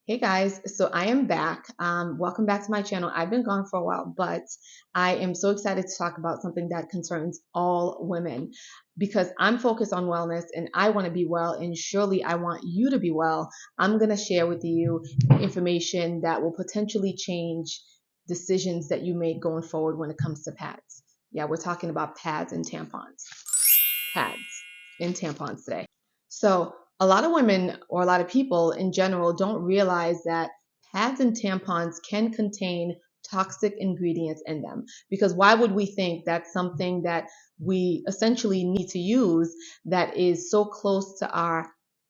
Hey guys, so I am back. Welcome back to my channel. I've been gone for a while, but I am so excited to talk about something that concerns all women because I'm focused on wellness and I want to be well, and surely I want you to be well. I'm going to share with you information that will potentially change decisions that you make going forward when it comes to pads. Yeah, we're talking about pads and tampons. Pads and tampons today. So a lot of women or a lot of people in general don't realize that pads and tampons can contain toxic ingredients in them. Because why would we think that something that we essentially need to use that is so close to our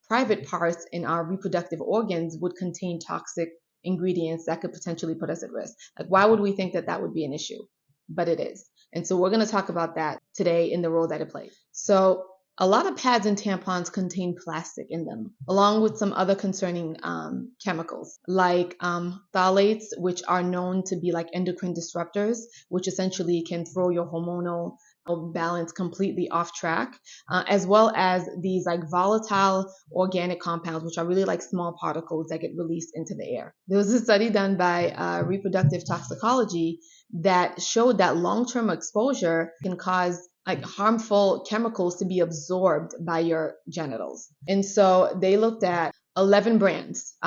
private parts in our reproductive organs would contain toxic ingredients that could potentially put us at risk? Like, why would we think that that would be an issue? But it is. And so we're going to talk about that today in the role that it plays. So a lot of pads and tampons contain plastic in them, along with some other concerning chemicals like phthalates, which are known to be like endocrine disruptors, which essentially can throw your hormonal balance completely off track, as well as these like volatile organic compounds, which are really like small particles that get released into the air. There was a study done by reproductive toxicology that showed that long-term exposure can cause like harmful chemicals to be absorbed by your genitals. And so they looked at 11 brands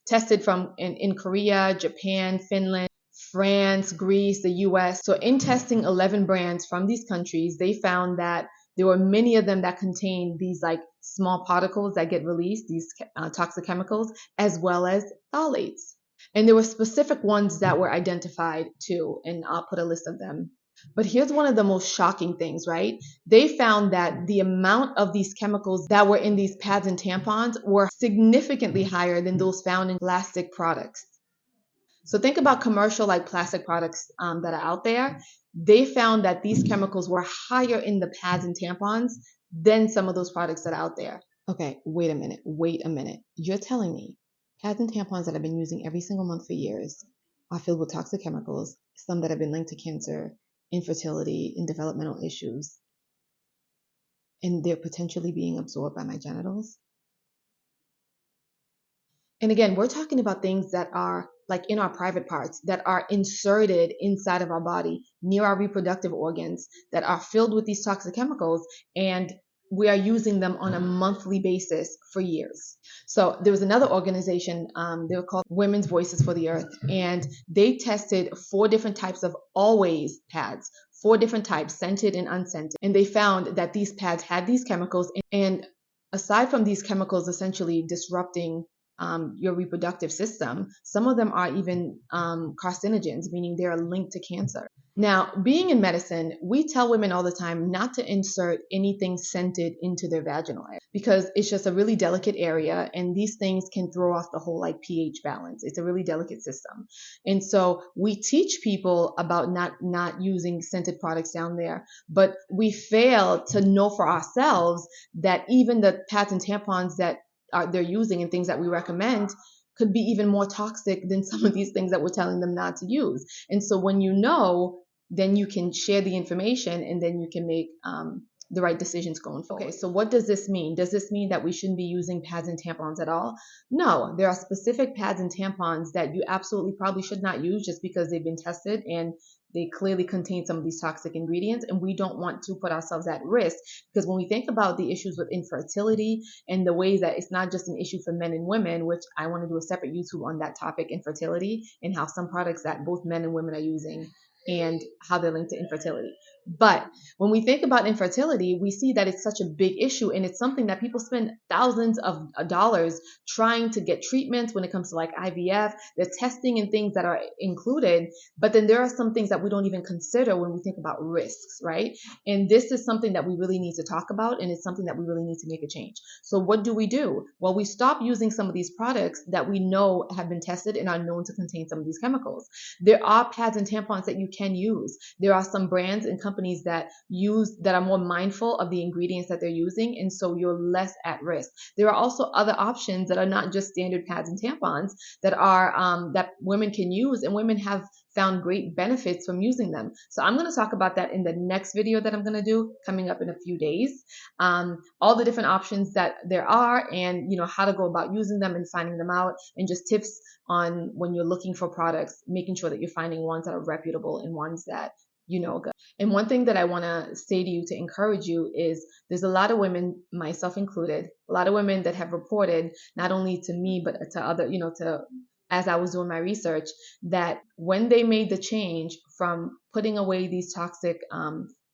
tested from in Korea, Japan, Finland, France, Greece, the US. So in testing 11 brands from these countries, they found that there were many of them that contained these like small particles that get released, these toxic chemicals, as well as phthalates. And there were specific ones that were identified too, and I'll put a list of them. But here's one of the most shocking things, right? They found that the amount of these chemicals that were in these pads and tampons were significantly higher than those found in plastic products. So think about commercial like plastic products that are out there. They found that these chemicals were higher in the pads and tampons than some of those products that are out there. Okay, wait a minute. You're telling me pads and tampons that I've been using every single month for years are filled with toxic chemicals, some that have been linked to cancer, infertility, and developmental issues, and they're potentially being absorbed by my genitals? And again, we're talking about things that are like in our private parts, that are inserted inside of our body, near our reproductive organs, that are filled with these toxic chemicals, and we are using them on a monthly basis for years. So there was another organization, they were called Women's Voices for the Earth, and they tested 4 different types of always pads, 4 different types, scented and unscented. And they found that these pads had these chemicals, and aside from these chemicals essentially disrupting your reproductive system, some of them are even carcinogens, meaning they are linked to cancer. Now, being in medicine, we tell women all the time not to insert anything scented into their vaginal area because it's just a really delicate area, and these things can throw off the whole like pH balance. It's a really delicate system. And so we teach people about not using scented products down there, but we fail to know for ourselves that even the pads and tampons that they're using and things that we recommend could be even more toxic than some of these things that we're telling them not to use. And so when you know, then you can share the information, and then you can make the right decisions going forward. Okay, so what does this mean? Does this mean that we shouldn't be using pads and tampons at all? No, there are specific pads and tampons that you absolutely probably should not use just because they've been tested and they clearly contain some of these toxic ingredients, and we don't want to put ourselves at risk. Because when we think about the issues with infertility and the ways that it's not just an issue for men and women, which I want to do a separate YouTube on that topic, infertility, and how some products that both men and women are using and how they're linked to infertility. But when we think about infertility, we see that it's such a big issue, and it's something that people spend thousands of dollars trying to get treatments when it comes to like IVF, the testing and things that are included. But then there are some things that we don't even consider when we think about risks, right? And this is something that we really need to talk about, and it's something that we really need to make a change. So what do? Well, we stop using some of these products that we know have been tested and are known to contain some of these chemicals. There are pads and tampons that you can use. There are some brands and companies companies that are more mindful of the ingredients that they're using, and so you're less at risk. There are also other options that are not just standard pads and tampons that are that women can use, and women have found great benefits from using them. So I'm going to talk about that in the next video that I'm going to do coming up in a few days. All the different options that there are, and how to go about using them and finding them out, and just tips on when you're looking for products, making sure that you're finding ones that are reputable and ones that good. And one thing that I want to say to you to encourage you is there's a lot of women, myself included, a lot of women that have reported not only to me but to other, as I was doing my research, that when they made the change from putting away these toxic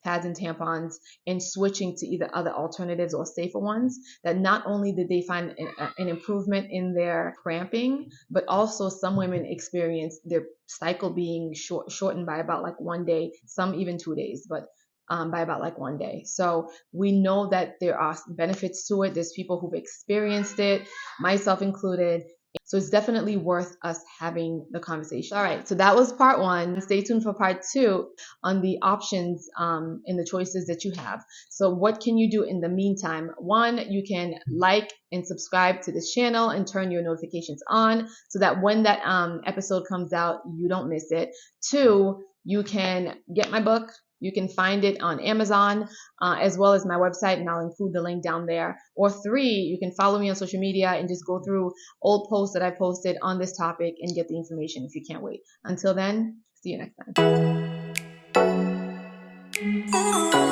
pads and tampons and switching to either other alternatives or safer ones, that not only did they find an improvement in their cramping, but also some women experienced their cycle being shortened by about like 1 day, some even 2 days, but by about like 1 day. So we know that there are benefits to it. There's people who've experienced it, myself included. So it's definitely worth us having the conversation. All right, so that was part 1. Stay tuned for part 2 on the options and the choices that you have. So what can you do in the meantime? 1, you can like and subscribe to this channel and turn your notifications on so that when that episode comes out, you don't miss it. 2, you can get my book. You can find it on Amazon as well as my website, and I'll include the link down there. Or 3, you can follow me on social media and just go through old posts that I posted on this topic and get the information if you can't wait. Until then, see you next time.